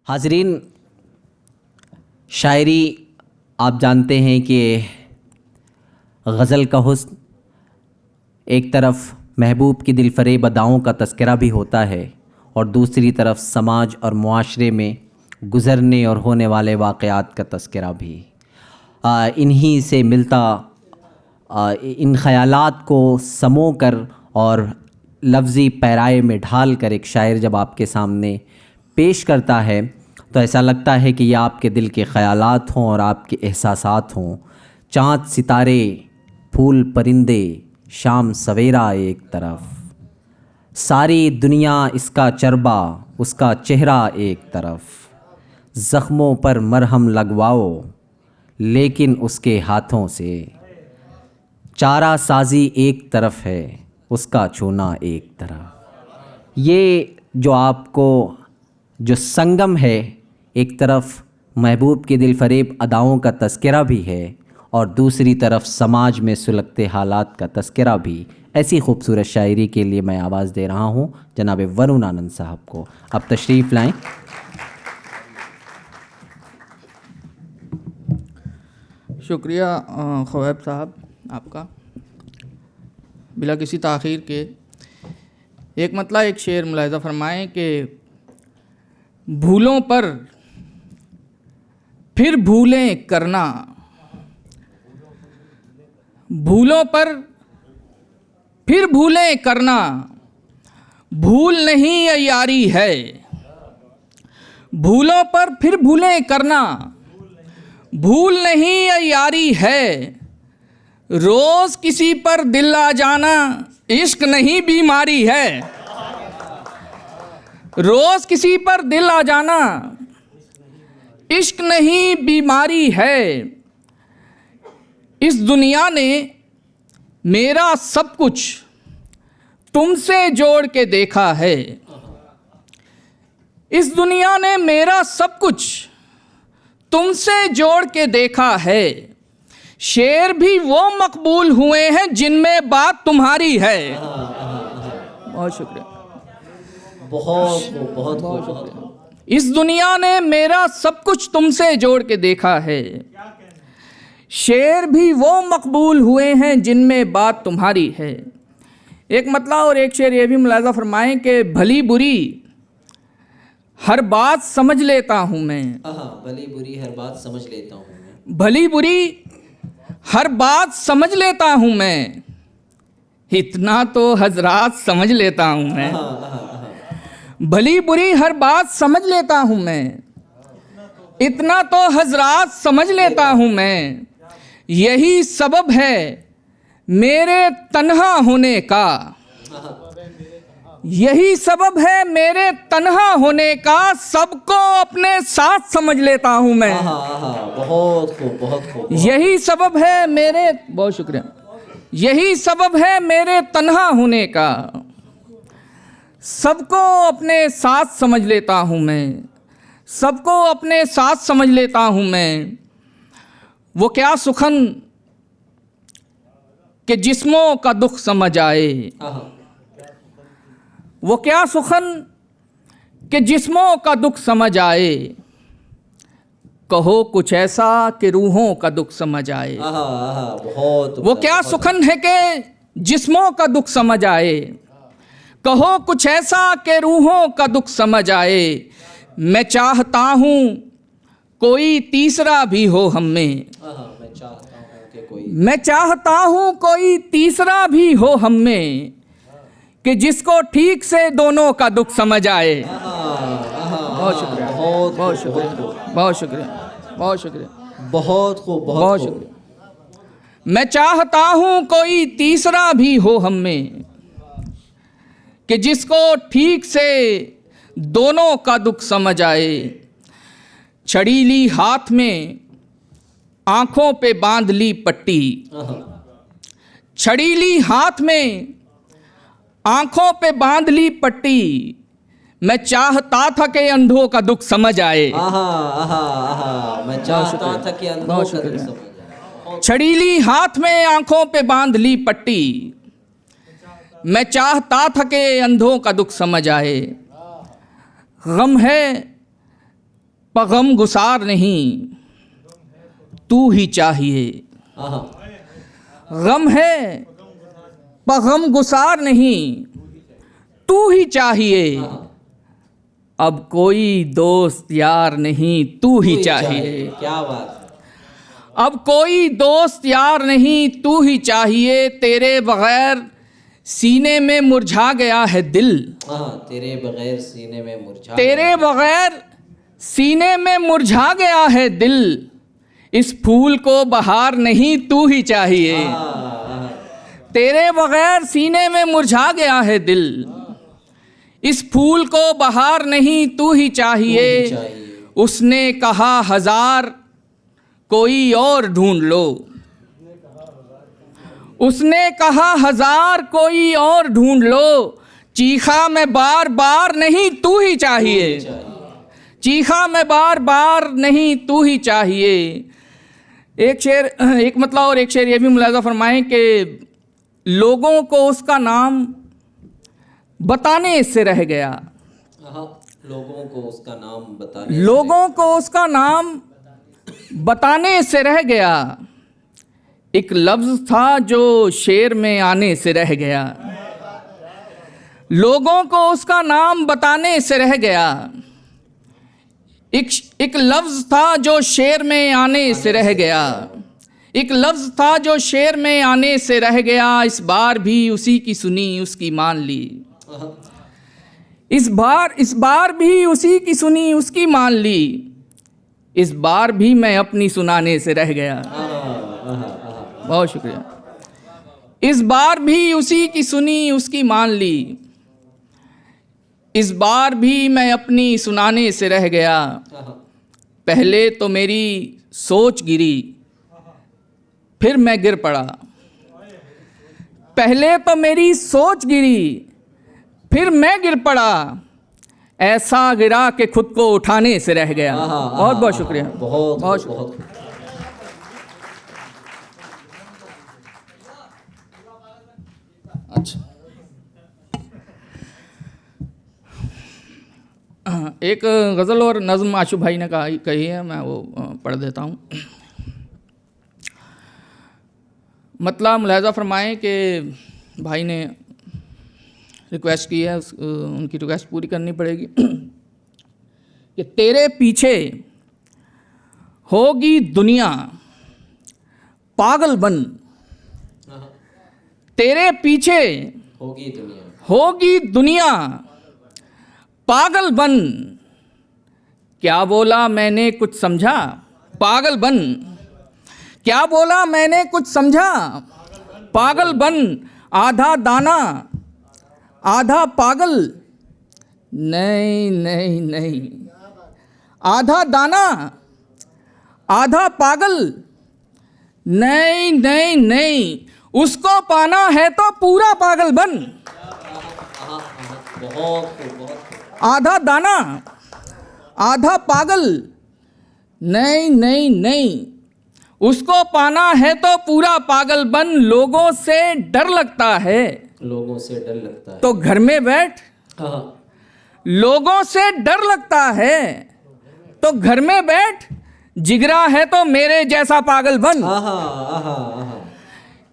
हाज़रीन, शायरी आप जानते हैं कि गज़ल का हुस्न एक तरफ महबूब की दिलफरेब अदाओं का तज़किरा भी होता है और दूसरी तरफ समाज और मुआशरे में गुज़रने और होने वाले वाक़यात का तज़किरा भी। इन्हीं से मिलता इन ख़यालात को समो कर और लफ्ज़ी पैराए में ढाल कर एक शायर जब आपके सामने पेश करता है तो ऐसा लगता है कि यह आपके दिल के ख़यालात हों और आपके एहसासात हों। चाँद सितारे, फूल परिंदे, शाम सवेरा एक तरफ, सारी दुनिया इसका चरबा, उसका चेहरा एक तरफ। ज़ख्मों पर मरहम लगवाओ लेकिन उसके हाथों से, चारा साजी एक तरफ है, उसका छूना एक तरफ। ये जो आपको जो संगम है, एक तरफ महबूब के दिल फरेब अदाओं का तज़किरा भी है और दूसरी तरफ समाज में सुलगते हालात का तज़किरा भी। ऐसी खूबसूरत शायरी के लिए मैं आवाज़ दे रहा हूँ जनाब वरुण आनंद साहब को। अब तशरीफ़ लाएं। शुक्रिया ख़ुवैब साहब आपका। बिला किसी ताख़ीर के एक मतला एक शेर मुलाहिज़ा फ़रमाएँ कि भूलों पर फिर भूलें करना, भूलों पर फिर भूलें करना, भूल नहीं यारी है। भूलों पर फिर भूलें करना, भूल नहीं यारी है। रोज़ किसी पर दिल आ जाना, इश्क नहीं बीमारी है। रोज़ किसी पर दिल आ जाना, इश्क नहीं बीमारी है। इस दुनिया ने मेरा सब कुछ तुमसे जोड़ के देखा है। इस दुनिया ने मेरा सब कुछ तुमसे जोड़ के देखा है। शेर भी वो मकबूल हुए हैं जिनमें बात तुम्हारी है। बहुत शुक्रिया, बहुत शुक्रिया। इस दुनिया ने मेरा सब कुछ तुमसे जोड़ के देखा है। शेर भी वो मकबूल हुए हैं जिनमें बात तुम्हारी है। एक मतला और एक शेर ये भी मुलाहिज़ा फरमाएं कि भली बुरी हर बात समझ लेता हूँ मैं। भली बुरी हर बात समझ लेता हूँ मैं। भली बुरी हर बात समझ लेता हूँ मैं, इतना तो हजरात समझ लेता हूँ मैं। भली बुरी हर बात समझ लेता हूँ मैं, इतना तो हजरात समझ लेता हूँ मैं। यही सबब है मेरे तन्हा होने का, यही सबब है मेरे तन्हा होने का। सबको अपने साथ समझ लेता हूँ मैं। बहुत खूब, बहुत खूब। यही सबब है मेरे, बहुत शुक्रिया, यही सबब है मेरे तन्हा होने का। सबको अपने साथ समझ लेता हूँ मैं, सबको अपने साथ समझ लेता हूँ मैं। वो क्या सुखन कि जिस्मों का दुख समझ आए, वो क्या सुखन कि जिस्मों का दुख समझ आए। कहो कुछ ऐसा कि रूहों का दुख समझ आए। बहुत। वो क्या सुखन है कि जिस्मों का दुख समझ आए। कहो कुछ ऐसा कि रूहों का दुख समझ आए। मैं चाहता हूँ कोई तीसरा भी हो हम में, मैं चाहता हूँ कोई तीसरा भी हो हम में, कि जिसको ठीक से दोनों का दुख समझ आए। बहुत शुक्रिया, बहुत शुक्रिया, बहुत शुक्रिया, बहुत शुक्रिया, बहुत खूब, बहुत शुक्रिया। मैं चाहता हूँ कोई तीसरा भी हो हम में, कि जिसको ठीक से दोनों का दुख समझ आए। छड़ी ली हाथ में, आंखों पे बांध ली पट्टी। छड़ी ली हाथ में, आंखों पे बांध ली पट्टी। मैं चाहता था कि अंधों का दुख समझ आए। मैं चाहता था कि अंधों का दुख समझ आए। छड़ी ली हाथ में, आंखों पे बांध ली पट्टी। मैं चाहता था कि अंधों का दुख समझ आए। गम है पगम गुसार नहीं, तू ही चाहिए। गम है पगम गुसार नहीं, तू ही चाहिए। अब कोई दोस्त यार नहीं, तू ही चाहिए। क्या बात है। अब कोई दोस्त यार नहीं, तू ही चाहिए। तेरे बगैर सीने में मुरझा गया है दिल। तेरे बगैर सीने में मुरझा, तेरे बगैर सीने में मुरझा गया है दिल। इस फूल को बहार नहीं, तू ही चाहिए। तेरे बगैर सीने में मुरझा गया है दिल। इस फूल को बहार नहीं, तू ही चाहिए। उसने कहा हजार कोई और ढूंढ लो। उसने कहा हजार कोई और ढूंढ लो। चीखा मैं बार बार नहीं, तू ही चाहिए। चीखा मैं बार बार नहीं, तू ही चाहिए। एक शेर, एक मतलब और एक शेर ये भी मुलाजा फरमाएं कि लोगों को उसका नाम बताने से रह गया। लोगों को उसका नाम बताने, लोगों को उसका नाम बताने से रह गया। एक लफ्ज़ था जो शेर में आने से रह गया। लोगों को उसका नाम बताने से रह गया। एक लफ्ज़ था जो शेर में आने से रह गया। एक लफ्ज़ था जो शेर में आने से रह गया। इस बार भी उसी की सुनी, उसकी मान ली। इस बार भी उसी की सुनी, उसकी मान ली। इस बार भी मैं अपनी सुनाने से रह गया। बहुत शुक्रिया। इस बार भी उसी की सुनी, उसकी मान ली। इस बार भी मैं अपनी सुनाने से रह गया। पहले तो मेरी सोच गिरी, फिर मैं गिर पड़ा। पहले तो मेरी सोच गिरी, फिर मैं गिर पड़ा। ऐसा गिरा कि खुद को उठाने से रह गया। बहुत बहुत शुक्रिया। बहुत शुक्रिया। अच्छा, एक गज़ल और नज़्म आशु भाई ने कही है, मैं वो पढ़ देता हूँ। मतलब मुलाहिज़ा फरमाएं कि भाई ने रिक्वेस्ट की है, उनकी रिक्वेस्ट पूरी करनी पड़ेगी कि तेरे पीछे होगी दुनिया पागल बन। तेरे पीछे होगी दुनिया पागल बन। क्या बोला मैंने कुछ समझा, पागल बन। क्या बोला मैंने कुछ समझा, पागल बन। आधा दाना आधा पागल, नहीं नहीं नहीं। आधा दाना आधा पागल, नहीं नहीं नहीं। उसको पाना है तो पूरा पागल बन। आधा दाना आधा पागल, नहीं नहीं नहीं। उसको पाना है तो पूरा पागल बन। लोगों से डर लगता है, लोगों से डर लगता है तो घर में बैठ। लोगों से डर लगता है तो घर में बैठ। जिगरा है तो मेरे जैसा पागल बन।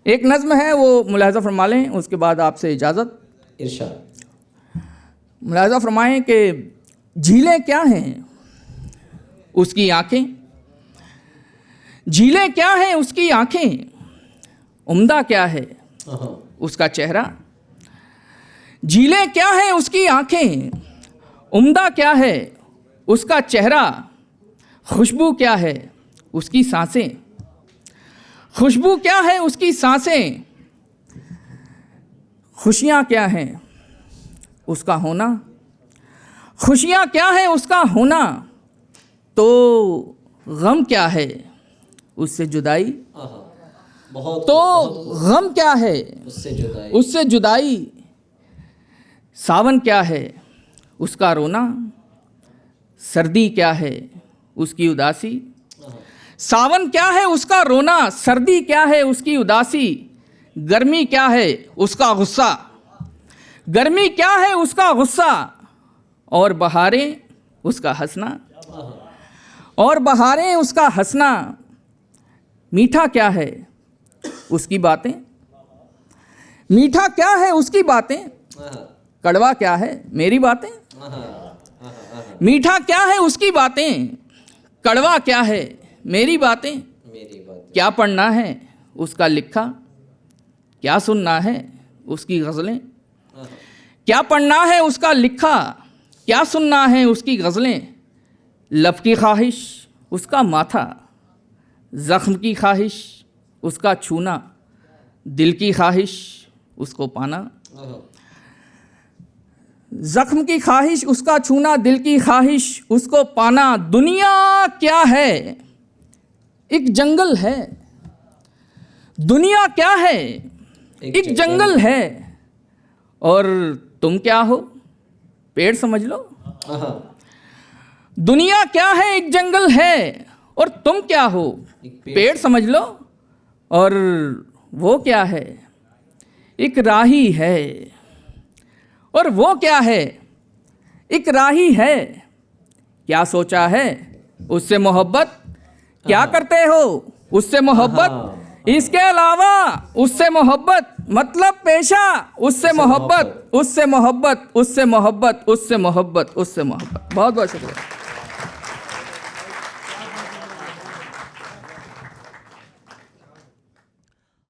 एक नज़्म है, वो मुलाहिज़ा फरमा लें, उसके बाद आपसे इजाज़त। इरशाद। मुलाहिज़ा फरमाएं कि झीलें क्या हैं उसकी आँखें। झीलें क्या हैं उसकी आँखें। उम्दा क्या है उसका चेहरा। झीलें क्या हैं उसकी आँखें, उम्दा क्या है उसका चेहरा। खुशबू क्या है उसकी सांसें। खुशबू क्या है उसकी सांसें। खुशियाँ क्या हैं उसका होना। खुशियाँ क्या है उसका होना। तो गम क्या है उससे जुदाई। तो गम क्या है उससे जुदाई। सावन क्या है उसका रोना। सर्दी क्या है उसकी उदासी। सावन क्या है उसका रोना, सर्दी क्या है उसकी उदासी। गर्मी क्या है उसका गुस्सा। गर्मी क्या है उसका गुस्सा। और बहारें उसका हंसना। और बहारें उसका हंसना। मीठा क्या है उसकी बातें, मीठा क्या है उसकी बातें, कड़वा क्या है मेरी बातें। मीठा क्या है उसकी बातें, कड़वा क्या है मेरी बातें। क्या पढ़ना है उसका लिखा, क्या सुनना है उसकी गज़लें। क्या पढ़ना है उसका लिखा, क्या सुनना है उसकी गज़लें। लब की ख्वाहिश उसका माथा, ज़ख्म की ख्वाहिश उसका छूना, दिल की ख्वाहिश उसको पाना। ज़ख्म की ख्वाहिश उसका छूना, दिल की ख्वाहिश उसको पाना। दुनिया क्या है एक जंगल है, दुनिया क्या है एक जंगल है, और तुम क्या हो पेड़ समझ लो। दुनिया क्या है एक जंगल है, और तुम क्या हो पेड़ समझ लो। और वो क्या है एक राही है, और वो क्या है एक राही है। क्या सोचा है उससे मोहब्बत, क्या करते हो उससे मोहब्बत, इसके अलावा उससे मोहब्बत, मतलब पेशा उससे मोहब्बत, उससे मोहब्बत, उससे मोहब्बत, उससे मोहब्बत, उससे मोहब्बत। बहुत बहुत शुक्रिया।